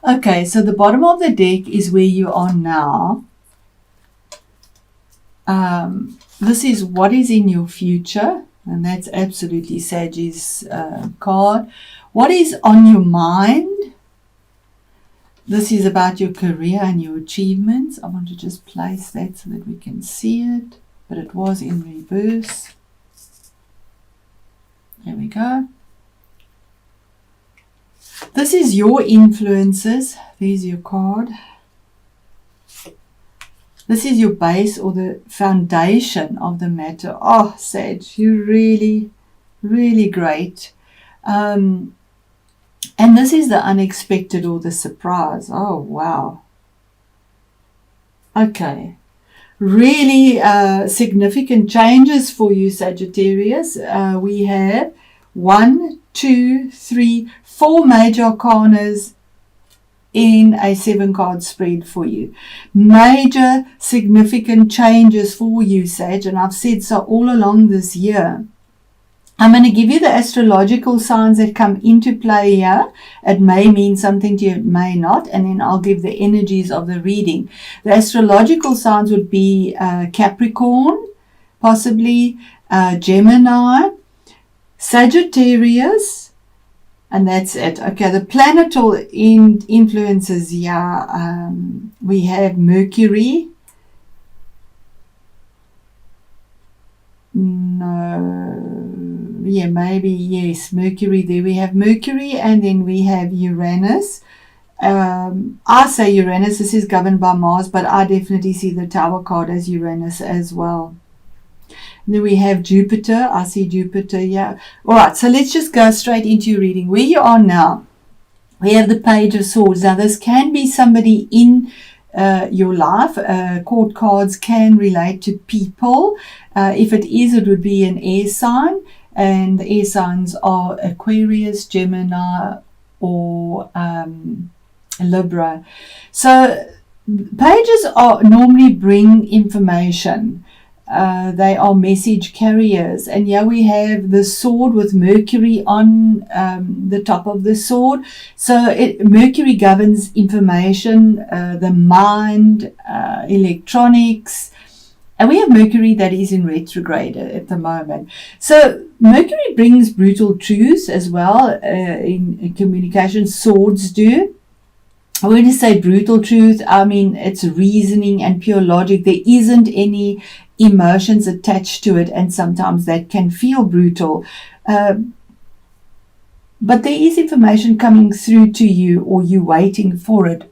Okay, so the bottom of the deck is where you are now. This is what is in your future, and that's absolutely Sagittarius card. What is on your mind? This is about your career and your achievements. I want to just place that so that we can see it, but it was in reverse. There we go. This is your influences. There's your card. This is your base or the foundation of the matter. Oh, Sag, you're really, really great. And this is the unexpected or the surprise. Oh, wow. Okay. Really significant changes for you, Sagittarius. We have 1, 2, 3, 4 major arcanas in a 7-card spread for you. Major significant changes for you, Sag, and I've said so all along this year. I'm going to give you the astrological signs that come into play here. It may mean something to you, it may not, and then I'll give the energies of the reading. The astrological signs would be Capricorn, possibly Gemini, Sagittarius, and that's it. Okay, the planetal influences here. We have Mercury. No, yeah, maybe, yes, Mercury. There we have Mercury, and then we have Uranus. I say Uranus, this is governed by Mars, but I definitely see the Tower card as Uranus as well. Then we have Jupiter. I see Jupiter, yeah. All right, so let's just go straight into your reading. Where you are now, we have the Page of Swords. Now, this can be somebody in your life. Court cards can relate to people. If it is, it would be an air sign. And the air signs are Aquarius, Gemini, or Libra. So pages normally bring information. They are message carriers, and here we have the sword with Mercury on the top of the sword. So Mercury governs information, the mind, electronics, and we have Mercury that is in retrograde at the moment. So Mercury brings brutal truths as well in communication. Swords do. When you say brutal truth, I mean it's reasoning and pure logic. There isn't any emotions attached to it, and sometimes that can feel brutal. But there is information coming through to you, or you waiting for it,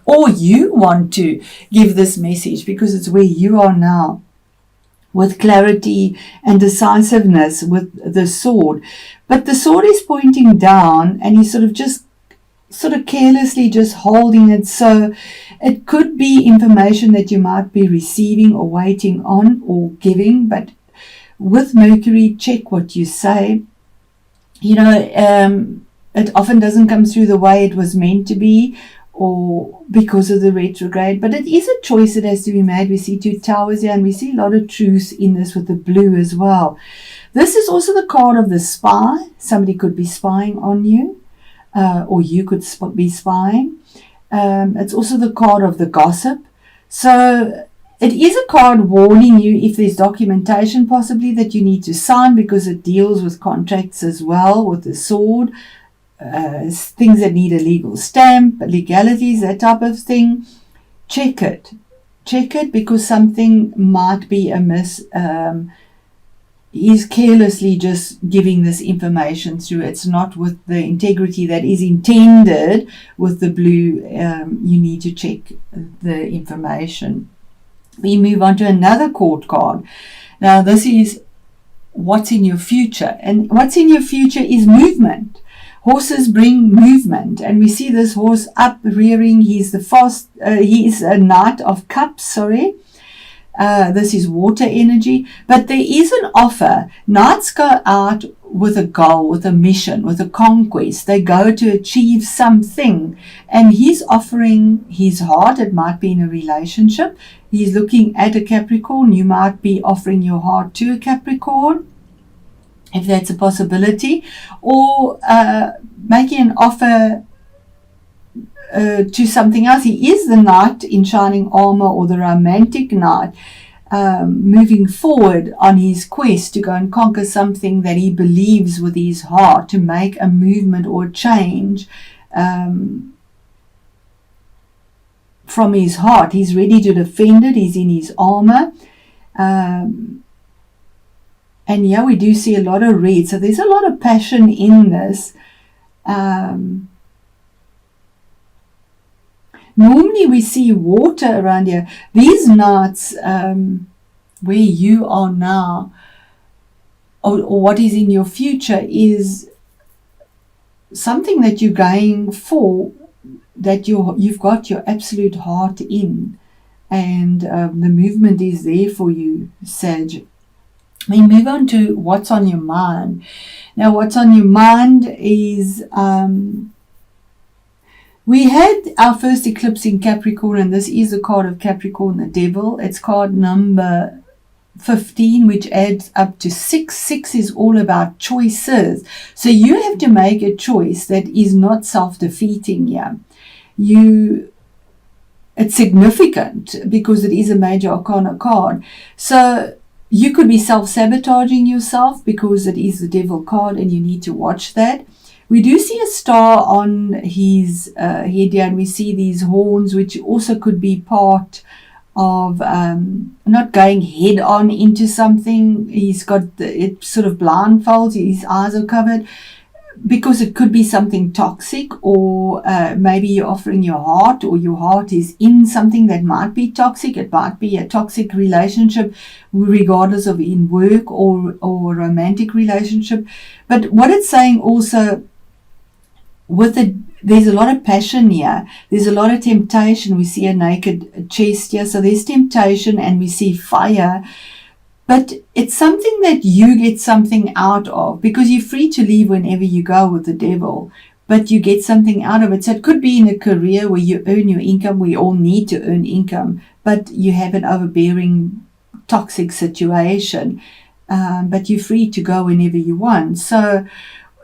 or you want to give this message because it's where you are now, with clarity and decisiveness with the sword. But the sword is pointing down, and he's sort of carelessly just holding it. So it could be information that you might be receiving or waiting on or giving. But with Mercury, check what you say. You know, it often doesn't come through the way it was meant to be, or because of the retrograde. But it is a choice that has to be made. We see 2 towers here, and we see a lot of truth in this with the blue as well. This is also the card of the spy. Somebody could be spying on you. Or you could be spying. It's also the card of the gossip. So it is a card warning you if there's documentation possibly that you need to sign, because it deals with contracts as well with the sword. Things that need a legal stamp, legalities, that type of thing. Check it. Check it, because something might be amiss. He's carelessly just giving this information through. It's not with the integrity that is intended with the blue. You need to check the information. We move on to another court card. Now, this is what's in your future. And what's in your future is movement. Horses bring movement. And we see this horse up rearing. He's he's a Knight of Cups, sorry. This is water energy, but there is an offer. Knights go out with a goal, with a mission, with a conquest. They go to achieve something, and he's offering his heart. It might be in a relationship. He's looking at a Capricorn. You might be offering your heart to a Capricorn, if that's a possibility, or making an offer to something else. He is the knight in shining armor, or the romantic knight, moving forward on his quest to go and conquer something that he believes with his heart, to make a movement or a change from his heart. He's ready to defend it. He's in his armor. And yeah, we do see a lot of red. So there's a lot of passion in this. Normally we see water around here. These nights, where you are now, or what is in your future, is something that you're going for, that you've got your absolute heart in, and the movement is there for you, Sag. We move on to what's on your mind. Now, what's on your mind is, we had our first eclipse in Capricorn, and this is a card of Capricorn, the devil. It's card number 15, which adds up to 6. 6 is all about choices. So you have to make a choice that is not self-defeating here. It's significant because it is a major arcana card. So you could be self-sabotaging yourself because it is the devil card, and you need to watch that. We do see a star on his head here, and we see these horns, which also could be part of not going head on into something. He's got it sort of blindfolds, his eyes are covered, because it could be something toxic, or maybe you're offering your heart, or your heart is in something that might be toxic. It might be a toxic relationship, regardless of in work or romantic relationship. But what it's saying also, there's a lot of passion here. There's a lot of temptation. We see a naked chest here. So there's temptation, and we see fire. But it's something that you get something out of, because you're free to leave whenever you go with the devil, but you get something out of it. So it could be in a career where you earn your income. We all need to earn income, but you have an overbearing, toxic situation. But you're free to go whenever you want. So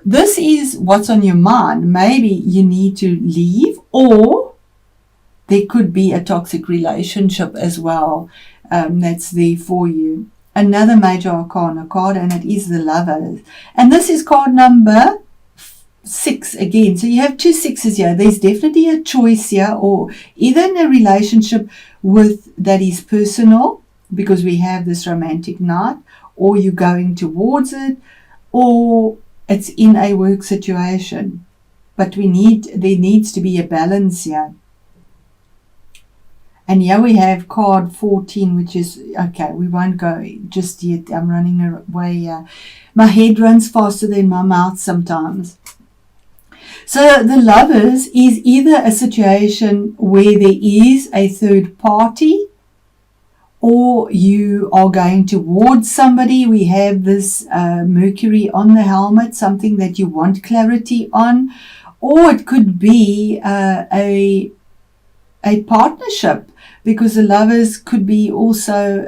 this is what's on your mind. Maybe you need to leave, or there could be a toxic relationship as well that's there for you. Another major arcana card, and it is the Lovers. And this is card number 6 again. So you have 2 6s here. There's definitely a choice here, or either in a relationship that is personal, because we have this romantic knight, or you're going towards it, or it's in a work situation. But there needs to be a balance here. And here we have card 14, which is, okay, we won't go just yet. I'm running away here. My head runs faster than my mouth sometimes. So the Lovers is either a situation where there is a third party, or you are going towards somebody. We have this Mercury on the helmet, something that you want clarity on. Or it could be a partnership, because the Lovers could be also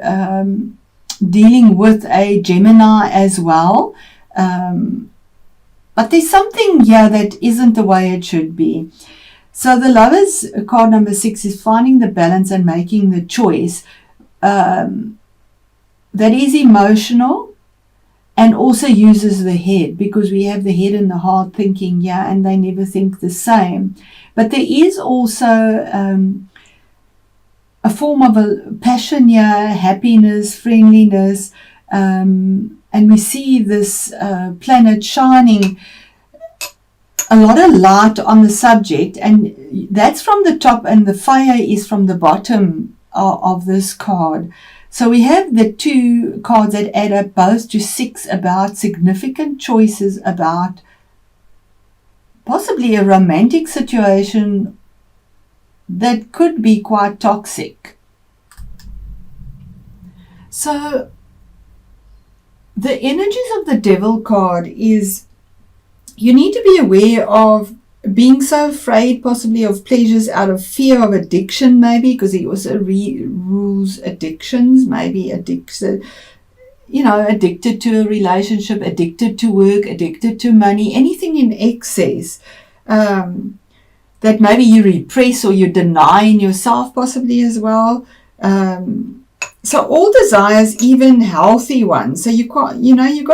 dealing with a Gemini as well. But there's something here that isn't the way it should be. So the Lovers, card number 6, is finding the balance and making the choice that is emotional, and also uses the head, because we have the head and the heart thinking, yeah, and they never think the same. But there is also a form of a passion here, happiness, friendliness, and we see this planet shining a lot of light on the subject, and that's from the top, and the fire is from the bottom of this card. So we have the 2 cards that add up both to 6, about significant choices, about possibly a romantic situation that could be quite toxic. So the energies of the Devil card is, you need to be aware of being so afraid possibly of pleasures out of fear of addiction, maybe, because he also rules addictions, maybe addicted to a relationship, addicted to work, addicted to money, anything in excess. that maybe you repress or you deny in yourself possibly as well. So all desires, even healthy ones. So you can't, you've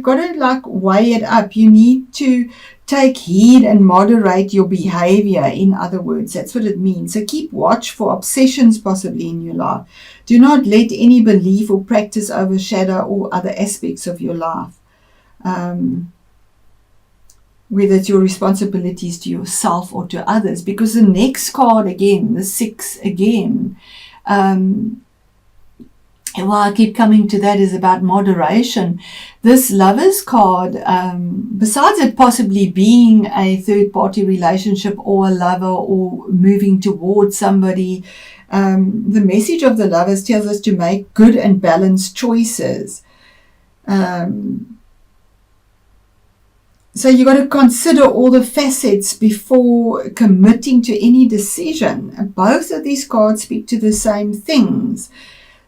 got to like weigh it up. You need to take heed and moderate your behavior. In other words, that's what it means. So keep watch for obsessions possibly in your life. Do not let any belief or practice overshadow all other aspects of your life. Whether it's your responsibilities to yourself or to others. Because the next card again, the 6 again, why I keep coming to that is about moderation. This Lovers card, besides it possibly being a third-party relationship or a lover or moving towards somebody, the message of the Lovers tells us to make good and balanced choices. So you've got to consider all the facets before committing to any decision. And both of these cards speak to the same things.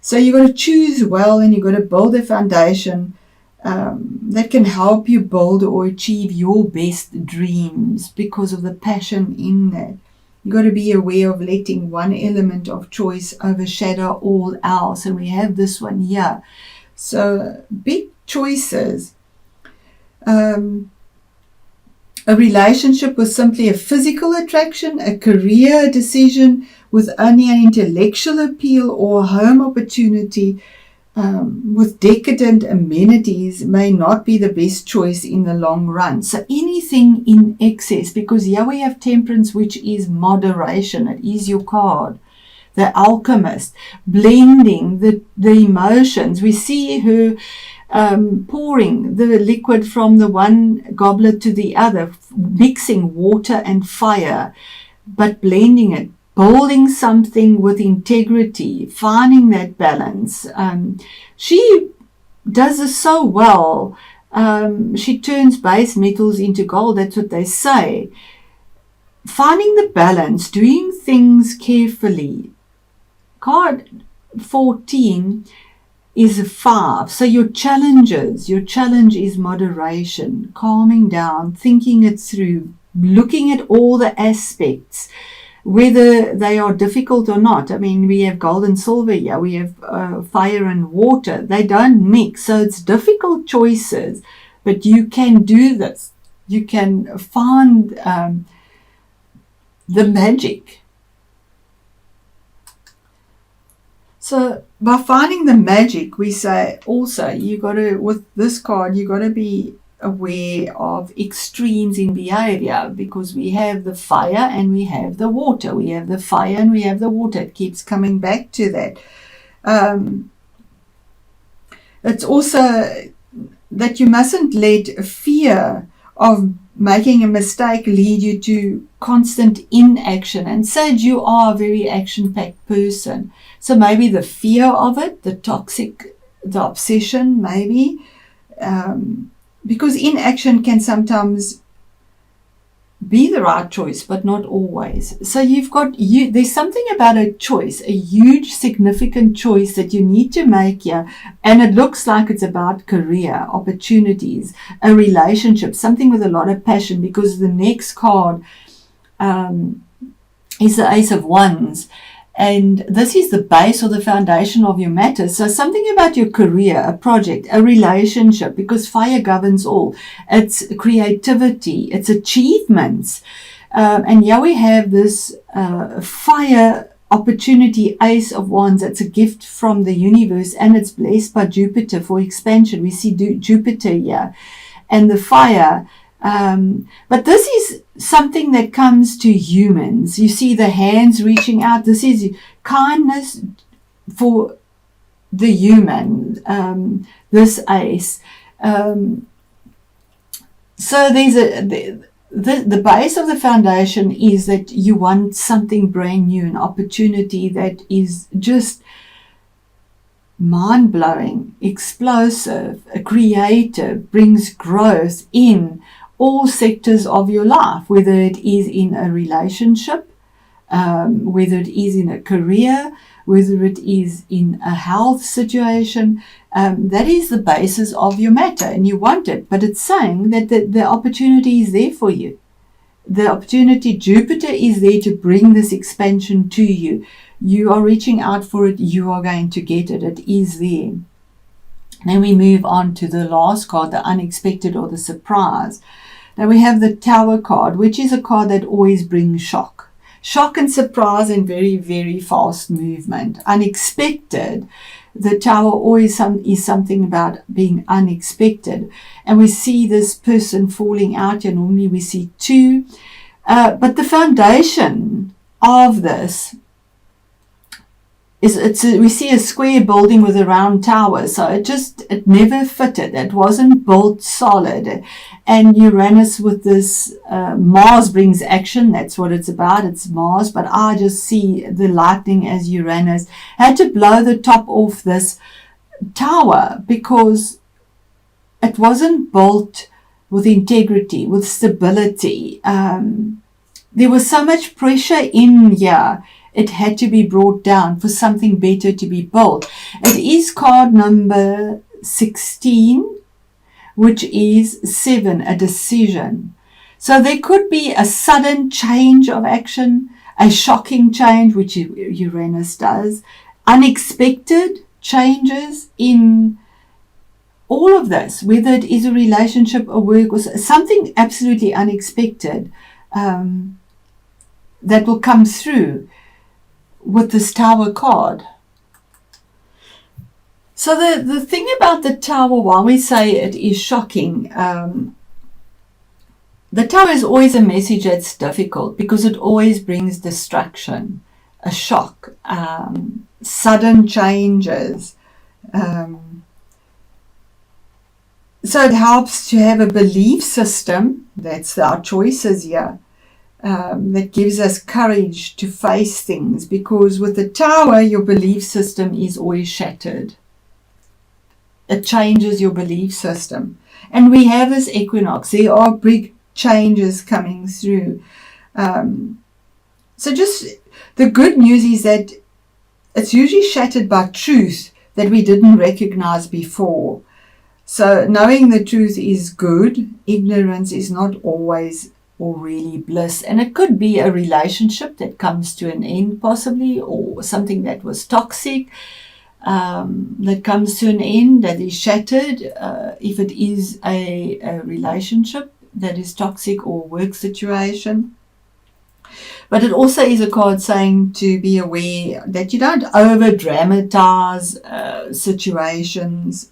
So you've got to choose well, and you've got to build a foundation that can help you build or achieve your best dreams because of the passion in that. You've got to be aware of letting one element of choice overshadow all else. And we have this one here. So big choices. A relationship with simply a physical attraction, a career decision with only an intellectual appeal, or a home opportunity with decadent amenities may not be the best choice in the long run. So anything in excess, because here we have temperance, which is moderation. It is your card. The alchemist, blending the emotions. We see her pouring the liquid from the one goblet to the other, mixing water and fire, but blending it, building something with integrity, finding that balance. She does this so well. She turns base metals into gold. That's what they say. Finding the balance, doing things carefully. Card 14 is a 5. So your challenge is moderation, calming down, thinking it through, looking at all the aspects, whether they are difficult or not. I mean, we have gold and silver here. We have fire and water. They don't mix. So it's difficult choices, but you can do this. You can find the magic. So by finding the magic, we say also, with this card, you got to be aware of extremes in behavior, because we have the fire and we have the water. We have the fire and we have the water. It keeps coming back to that. It's also that you mustn't let fear of making a mistake lead you to constant inaction. And Sage, you are a very action-packed person. So maybe the fear of it, the obsession, maybe, because inaction can sometimes be the right choice, but not always. So there's something about a choice, a huge significant choice that you need to make here. And it looks like it's about career, opportunities, a relationship, something with a lot of passion, because the next card is the Ace of Wands. And this is the base or the foundation of your matter. So something about your career, a project, a relationship, because fire governs all. It's creativity, it's achievements. And here we have this fire opportunity, Ace of Wands. It's a gift from the universe, and it's blessed by Jupiter for expansion. We see Jupiter here. And the fire. But this is something that comes to humans. You see the hands reaching out. This is kindness for the human, this ace. So there's the base of the foundation is that you want something brand new, an opportunity that is just mind-blowing, explosive, creative, brings growth in all sectors of your life, whether it is in a relationship, whether it is in a career, whether it is in a health situation. That is the basis of your matter, and you want it. But it's saying that the opportunity is there for you. the opportunity, Jupiter is there to bring this expansion to you. You are reaching out for it. You are going to get it. It is there. Then we move on to the last card, the unexpected or the surprise. Now we have the Tower card, which is a card that always brings shock. Shock and surprise and very, very fast movement. Unexpected. The Tower always is something about being unexpected. And we see this person falling out here. Normally we see two. But the foundation of this we see a square building with a round tower, so it never fitted. It wasn't built solid. And Uranus with this Mars brings action. That's what it's about. It's Mars, but I just see the lightning as Uranus had to blow the top off this tower because it wasn't built with integrity, with stability. There was so much pressure in here. It had to be brought down for something better to be built. It is card number 16, which is 7, a decision. So there could be a sudden change of action, a shocking change, which Uranus does, unexpected changes in all of this, whether it is a relationship, a work, or something absolutely unexpected that will come through with this Tower card. So the thing about the Tower, while we say it is shocking, the Tower is always a message that's difficult because it always brings distraction, a shock, sudden changes. So it helps to have a belief system, that's our choices here, that gives us courage to face things, because with the Tower, your belief system is always shattered. It changes your belief system. And we have this equinox. There are big changes coming through. So just the good news is that it's usually shattered by truth that we didn't recognize before. So knowing the truth is good. Ignorance is not always or really bliss. And it could be a relationship that comes to an end possibly, or something that was toxic that comes to an end, that is shattered, if it is a relationship that is toxic or work situation. But it also is a card saying to be aware that you don't over dramatize situations.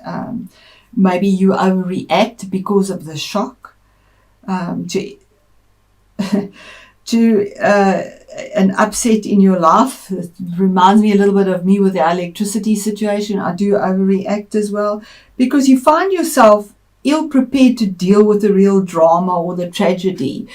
Maybe you overreact because of the shock to an upset in your life. It reminds me a little bit of me with the electricity situation. I do overreact as well, because you find yourself ill-prepared to deal with the real drama or the tragedy.